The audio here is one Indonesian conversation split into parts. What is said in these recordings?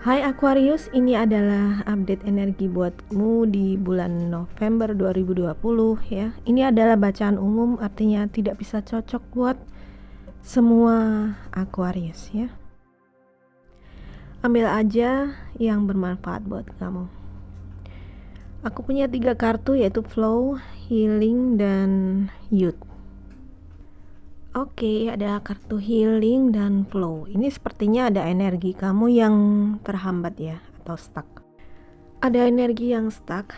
Hai Aquarius, ini adalah update energi buatmu di bulan November 2020 ya. Ini adalah bacaan umum, artinya tidak bisa cocok buat semua Aquarius ya. Ambil aja yang bermanfaat buat kamu. Aku punya 3 kartu yaitu Flow, Healing, dan Youth. Oke, ada kartu Healing dan Flow. Ini sepertinya ada energi kamu yang terhambat ya, atau stuck. Ada energi yang stuck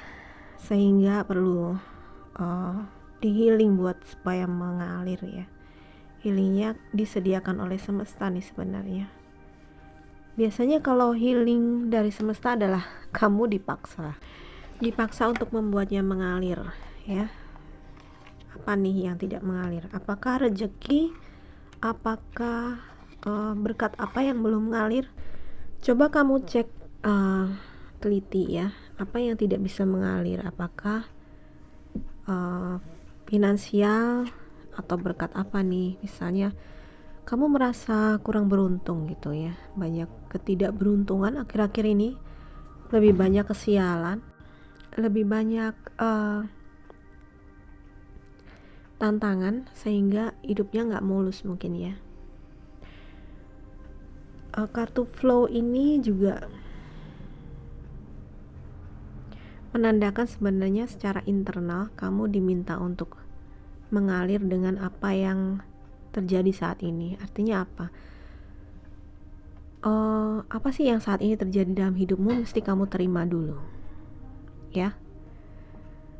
sehingga perlu di healing buat supaya mengalir ya. Healingnya disediakan oleh semesta nih sebenarnya. Biasanya kalau healing dari semesta adalah kamu dipaksa untuk membuatnya mengalir ya. Apa nih yang tidak mengalir? Apakah rezeki? Apakah berkat apa yang belum mengalir? Coba kamu cek teliti ya, apa yang tidak bisa mengalir, apakah finansial atau berkat apa nih. Misalnya kamu merasa kurang beruntung gitu ya, banyak ketidakberuntungan akhir-akhir ini, lebih banyak kesialan, lebih banyak tantangan sehingga hidupnya nggak mulus mungkin ya. Kartu Flow ini juga menandakan sebenarnya secara internal kamu diminta untuk mengalir dengan apa yang terjadi saat ini. Artinya apa? Apa sih yang saat ini terjadi dalam hidupmu mesti kamu terima dulu ya.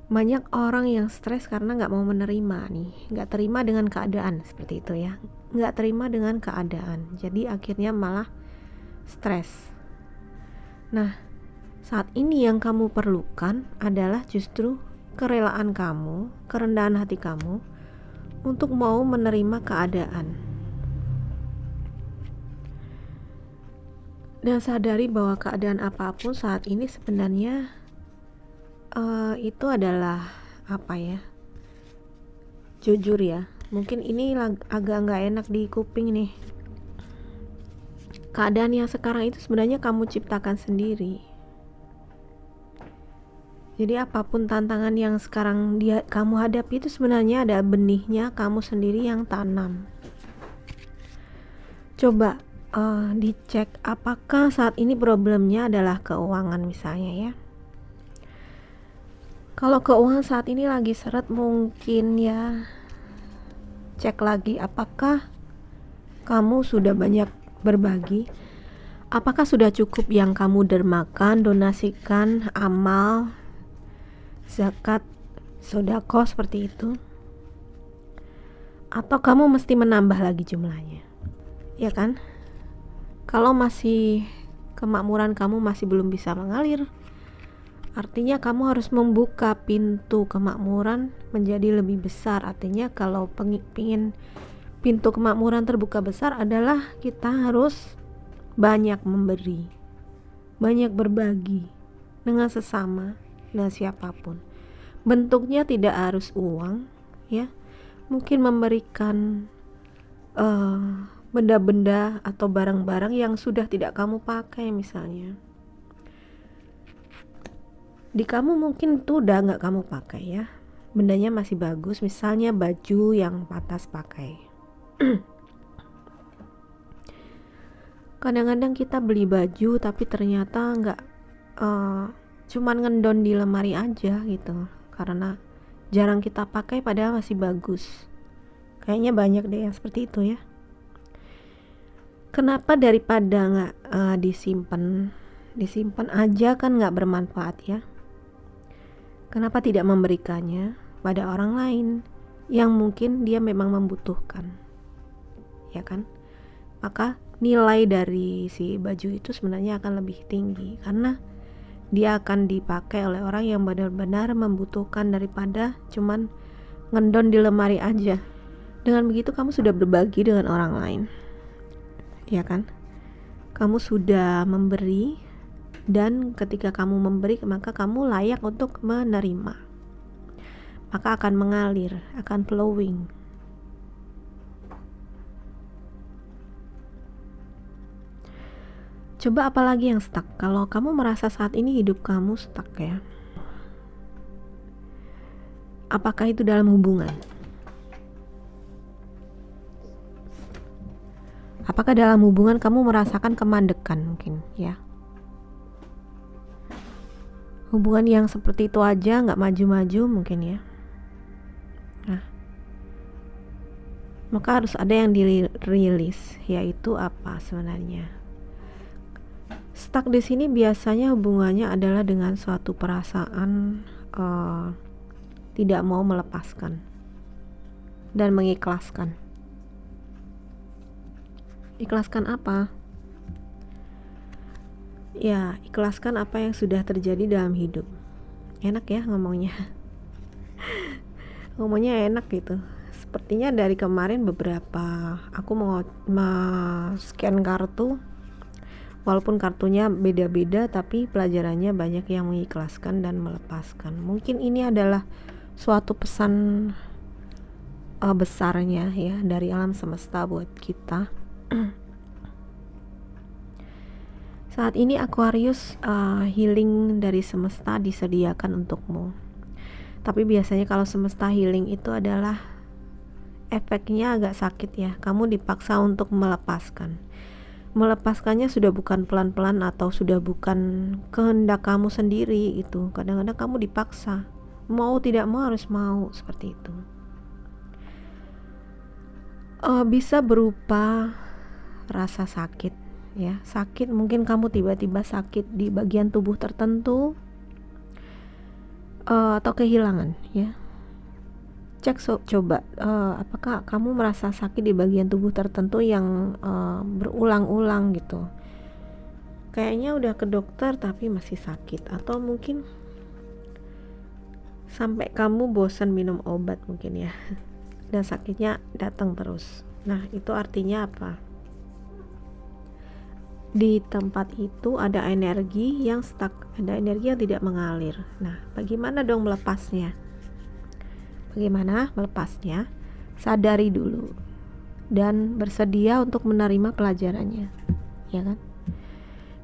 Banyak orang yang stres karena gak mau menerima nih, gak terima dengan keadaan seperti itu ya, gak terima dengan keadaan, jadi akhirnya malah stres. Nah, saat ini yang kamu perlukan adalah justru kerelaan kamu, kerendahan hati kamu untuk mau menerima keadaan dan sadari bahwa keadaan apapun saat ini sebenarnya itu adalah apa ya, jujur ya, mungkin ini agak nggak enak di kuping nih. Keadaan yang sekarang itu sebenarnya kamu ciptakan sendiri. Jadi apapun tantangan yang sekarang kamu hadapi itu sebenarnya ada benihnya kamu sendiri yang tanam. Coba dicek apakah saat ini problemnya adalah keuangan misalnya ya. Kalau keuangan saat ini lagi seret, mungkin ya cek lagi apakah kamu sudah banyak berbagi, apakah sudah cukup yang kamu dermakan, donasikan, amal, zakat, sedekah seperti itu, atau kamu mesti menambah lagi jumlahnya, ya kan? Kalau masih kemakmuran kamu masih belum bisa mengalir, artinya kamu harus membuka pintu kemakmuran menjadi lebih besar. Artinya kalau pingin pintu kemakmuran terbuka besar adalah kita harus banyak memberi, banyak berbagi dengan sesama dan siapapun. Bentuknya tidak harus uang ya, mungkin memberikan benda-benda atau barang-barang yang sudah tidak kamu pakai misalnya. Di kamu mungkin itu udah nggak kamu pakai ya, bendanya masih bagus, misalnya baju yang pantas pakai. Kadang-kadang kita beli baju tapi ternyata nggak, cuman ngendon di lemari aja gitu, karena jarang kita pakai padahal masih bagus. Kayaknya banyak deh yang seperti itu ya. Kenapa daripada nggak disimpan aja, kan nggak bermanfaat ya. Kenapa tidak memberikannya pada orang lain yang mungkin dia memang membutuhkan, ya kan? Maka nilai dari si baju itu sebenarnya akan lebih tinggi karena dia akan dipakai oleh orang yang benar-benar membutuhkan daripada cuman ngendon di lemari aja. Dengan begitu kamu sudah berbagi dengan orang lain, ya kan? Kamu sudah memberi, dan ketika kamu memberi maka kamu layak untuk menerima, maka akan mengalir, akan flowing. Coba apalagi yang stuck. Kalau kamu merasa saat ini hidup kamu stuck ya, apakah itu dalam hubungan? Apakah dalam hubungan kamu merasakan kemandekan mungkin ya? Hubungan yang seperti itu aja nggak maju-maju mungkin ya. Nah, maka harus ada yang dirilis, yaitu apa sebenarnya? Stuck di sini biasanya hubungannya adalah dengan suatu perasaan tidak mau melepaskan dan mengikhlaskan. Ikhlaskan apa? Ya, ikhlaskan apa yang sudah terjadi dalam hidup. Enak ya ngomongnya. Ngomongnya enak gitu. Sepertinya dari kemarin beberapa aku mau scan kartu, walaupun kartunya beda-beda tapi pelajarannya banyak yang mengikhlaskan dan melepaskan. Mungkin ini adalah suatu pesan besarnya ya dari alam semesta buat kita. Saat ini Aquarius, healing dari semesta disediakan untukmu. Tapi biasanya kalau semesta healing itu adalah efeknya agak sakit ya. Kamu dipaksa untuk melepaskan. Melepaskannya sudah bukan pelan-pelan atau sudah bukan kehendak kamu sendiri itu. Kadang-kadang kamu dipaksa. Mau tidak mau harus mau, seperti itu. Bisa berupa rasa sakit ya. Sakit, mungkin kamu tiba-tiba sakit di bagian tubuh tertentu, atau kehilangan ya. Cek coba apakah kamu merasa sakit di bagian tubuh tertentu yang berulang-ulang gitu. Kayaknya udah ke dokter tapi masih sakit, atau mungkin sampai kamu bosan minum obat mungkin ya. Dan sakitnya datang terus. Nah, itu artinya apa? Di tempat itu ada energi yang stuck, ada energi yang tidak mengalir. Nah, bagaimana dong melepasnya? Bagaimana melepasnya? Sadari dulu dan bersedia untuk menerima pelajarannya, ya kan?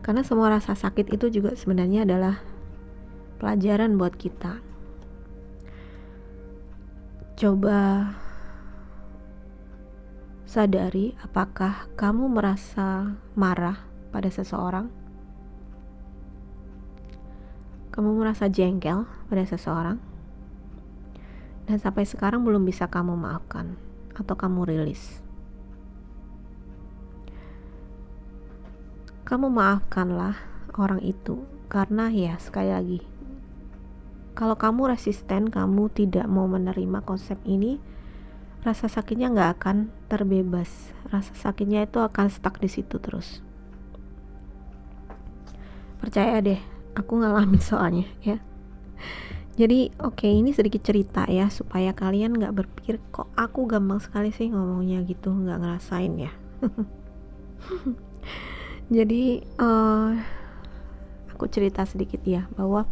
Karena semua rasa sakit itu juga sebenarnya adalah pelajaran buat kita. Coba sadari apakah kamu merasa marah pada seseorang, kamu merasa jengkel pada seseorang, dan sampai sekarang belum bisa kamu maafkan atau kamu rilis. Kamu maafkanlah orang itu, karena ya sekali lagi, kalau kamu resisten, kamu tidak mau menerima konsep ini, rasa sakitnya nggak akan terbebas. Rasa sakitnya itu akan stuck di situ terus. Percaya deh, aku ngalamin soalnya ya. Jadi ini sedikit cerita ya, supaya kalian gak berpikir kok aku gampang sekali sih ngomongnya gitu, gak ngerasain ya. Jadi aku cerita sedikit ya, bahwa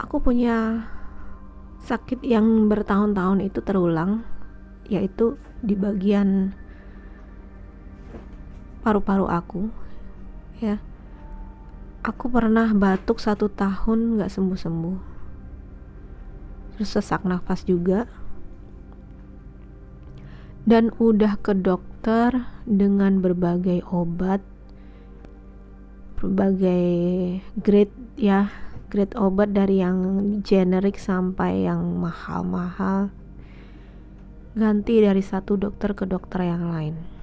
aku punya sakit yang bertahun-tahun itu terulang, yaitu di bagian paru-paru aku ya. Aku pernah batuk 1 tahun gak sembuh-sembuh, terus sesak nafas juga, dan udah ke dokter dengan berbagai obat, berbagai grade ya, grade obat dari yang generik sampai yang mahal-mahal, ganti dari satu dokter ke dokter yang lain.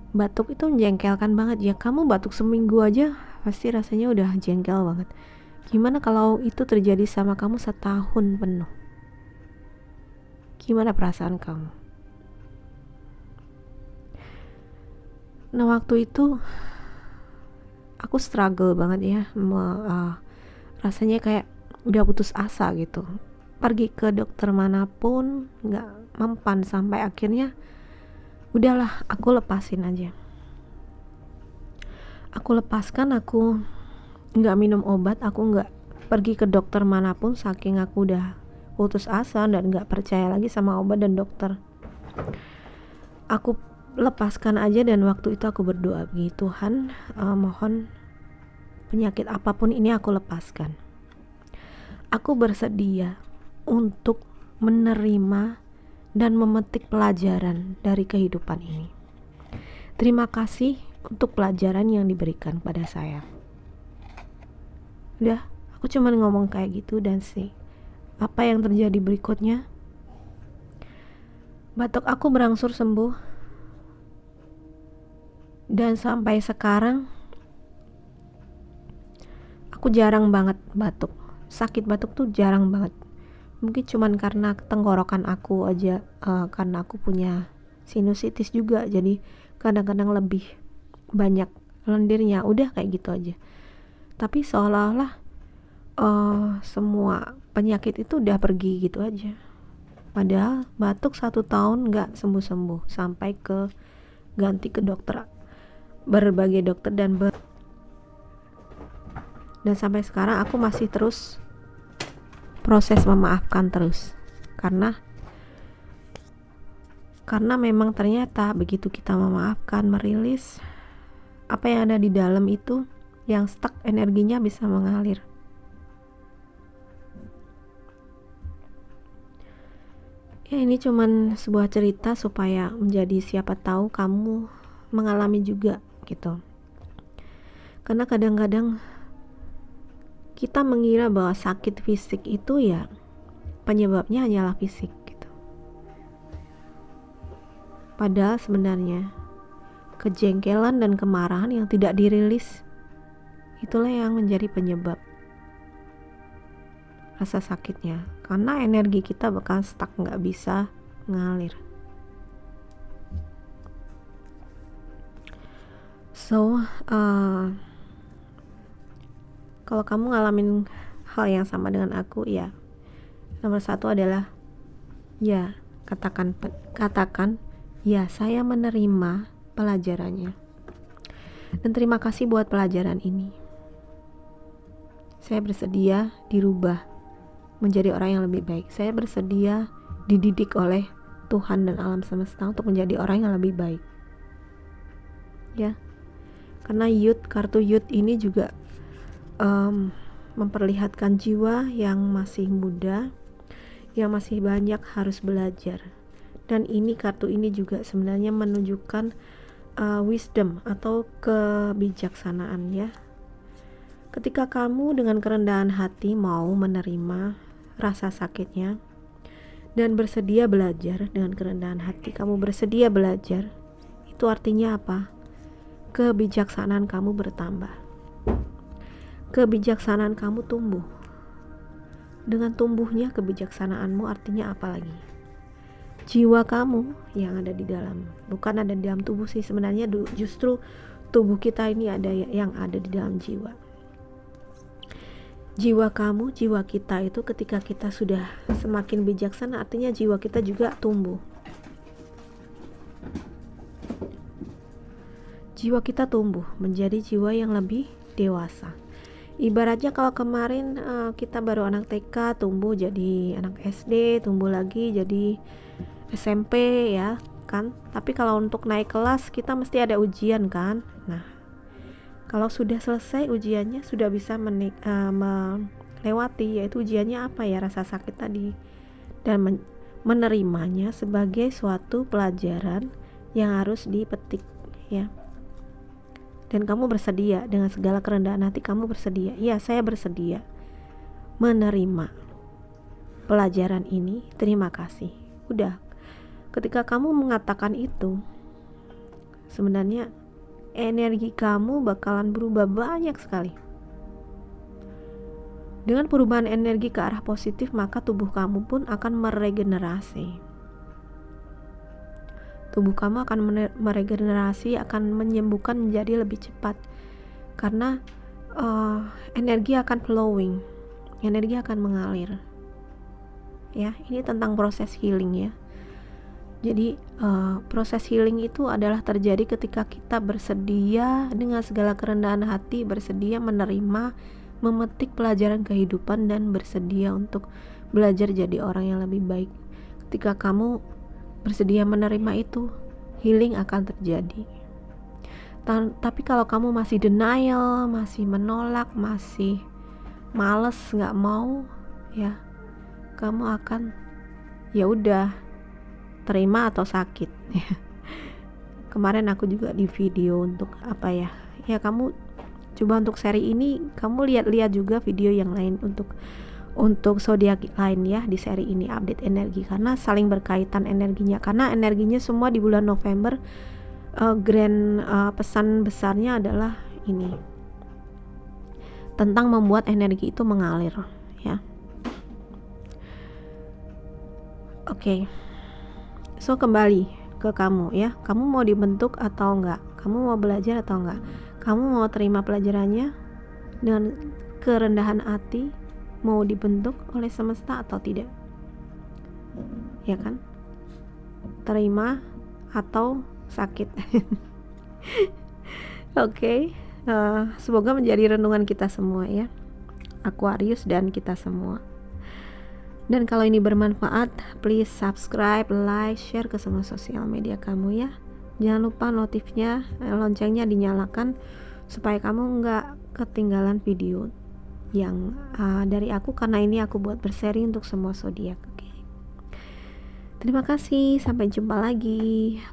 Batuk itu menjengkelkan banget ya. Kamu batuk seminggu aja pasti rasanya udah jengkel banget. Gimana kalau itu terjadi sama kamu setahun penuh? Gimana perasaan kamu? Nah, waktu itu aku struggle banget ya, rasanya kayak udah putus asa gitu. Pergi ke dokter manapun gak mempan, sampai akhirnya udahlah, aku lepasin aja. Aku lepaskan, aku gak minum obat, aku gak pergi ke dokter manapun, saking aku udah putus asa dan gak percaya lagi sama obat dan dokter. Aku lepaskan aja. Dan waktu itu aku berdoa begini, Tuhan, mohon penyakit apapun ini aku lepaskan. Aku bersedia untuk menerima dan memetik pelajaran dari kehidupan ini. Terima kasih untuk pelajaran yang diberikan pada saya. Udah, aku cuma ngomong kayak gitu. Dan apa yang terjadi berikutnya, batuk aku berangsur sembuh. Dan sampai sekarang aku jarang banget batuk. Sakit batuk tuh jarang banget. Mungkin cuman karena tenggorokan aku aja, karena aku punya sinusitis juga, jadi kadang-kadang lebih banyak lendirnya. Udah kayak gitu aja. Tapi seolah-olah semua penyakit itu udah pergi gitu aja. Padahal batuk 1 tahun gak sembuh-sembuh, sampai ke ganti ke dokter, berbagai dokter, dan sampai sekarang aku masih terus proses memaafkan terus. Karena memang ternyata begitu kita memaafkan, merilis apa yang ada di dalam itu, yang stuck, energinya bisa mengalir. Ya, ini cuman sebuah cerita supaya menjadi siapa tahu kamu mengalami juga gitu. Karena kadang-kadang kita mengira bahwa sakit fisik itu ya penyebabnya hanyalah fisik gitu. Padahal sebenarnya kejengkelan dan kemarahan yang tidak dirilis itulah yang menjadi penyebab rasa sakitnya. Karena energi kita bakal stuck, gak bisa ngalir. So, kalau kamu ngalamin hal yang sama dengan aku, ya nomor 1 adalah ya katakan ya, saya menerima pelajarannya dan terima kasih buat pelajaran ini. Saya bersedia dirubah menjadi orang yang lebih baik. Saya bersedia dididik oleh Tuhan dan alam semesta untuk menjadi orang yang lebih baik. Ya, karena kartu youth ini juga memperlihatkan jiwa yang masih muda, yang masih banyak harus belajar. Dan kartu ini juga sebenarnya menunjukkan wisdom atau kebijaksanaan ya. Ketika kamu dengan kerendahan hati mau menerima rasa sakitnya dan bersedia belajar dengan kerendahan hati, kamu bersedia belajar, itu artinya apa? Kebijaksanaan kamu bertambah. Kebijaksanaan kamu tumbuh. Dengan tumbuhnya kebijaksanaanmu artinya apa lagi? Jiwa kamu yang ada di dalam, bukan ada di dalam tubuh sih sebenarnya, justru tubuh kita ini ada yang ada di dalam jiwa. Jiwa kamu, jiwa kita itu ketika kita sudah semakin bijaksana, artinya jiwa kita juga tumbuh. Jiwa kita tumbuh menjadi jiwa yang lebih dewasa. Ibaratnya kalau kemarin kita baru anak TK, tumbuh jadi anak SD, tumbuh lagi jadi SMP ya kan. Tapi kalau untuk naik kelas kita mesti ada ujian kan. Nah, kalau sudah selesai ujiannya, sudah bisa melewati, yaitu ujiannya apa ya, rasa sakit tadi, dan menerimanya sebagai suatu pelajaran yang harus dipetik ya. Dan kamu bersedia dengan segala kerendahan hati, kamu bersedia. Ya, saya bersedia menerima pelajaran ini. Terima kasih. Udah, ketika kamu mengatakan itu, sebenarnya energi kamu bakalan berubah banyak sekali. Dengan perubahan energi ke arah positif, maka tubuh kamu pun akan meregenerasi. Tubuh kamu akan meregenerasi, akan menyembuhkan menjadi lebih cepat. Karena energi akan flowing, energi akan mengalir. Ya, ini tentang proses healing ya. Jadi proses healing itu adalah terjadi ketika kita bersedia dengan segala kerendahan hati, bersedia menerima, memetik pelajaran kehidupan, dan bersedia untuk belajar jadi orang yang lebih baik. Ketika kamu bersedia menerima itu, healing akan terjadi. Tapi kalau kamu masih denial, masih menolak, masih males, nggak mau, ya kamu akan ya udah terima atau sakit. Kemarin aku juga di video untuk apa ya kamu coba untuk seri ini kamu lihat-lihat juga video yang lain untuk zodiak lain ya di seri ini update energi, karena saling berkaitan energinya, karena energinya semua di bulan November. Pesan besarnya adalah ini tentang membuat energi itu mengalir ya. Oke. So kembali ke kamu ya, kamu mau dibentuk atau enggak, kamu mau belajar atau enggak, kamu mau terima pelajarannya dengan kerendahan hati, mau dibentuk oleh semesta atau tidak, ya kan? Terima atau sakit. Oke. Semoga menjadi renungan kita semua ya, Aquarius dan kita semua. Dan kalau ini bermanfaat, please subscribe, like, share ke semua sosial media kamu ya. Jangan lupa notifnya, loncengnya dinyalakan supaya kamu nggak ketinggalan video yang dari aku, karena ini aku buat berseri untuk semua zodiak. Oke. Terima kasih, sampai jumpa lagi.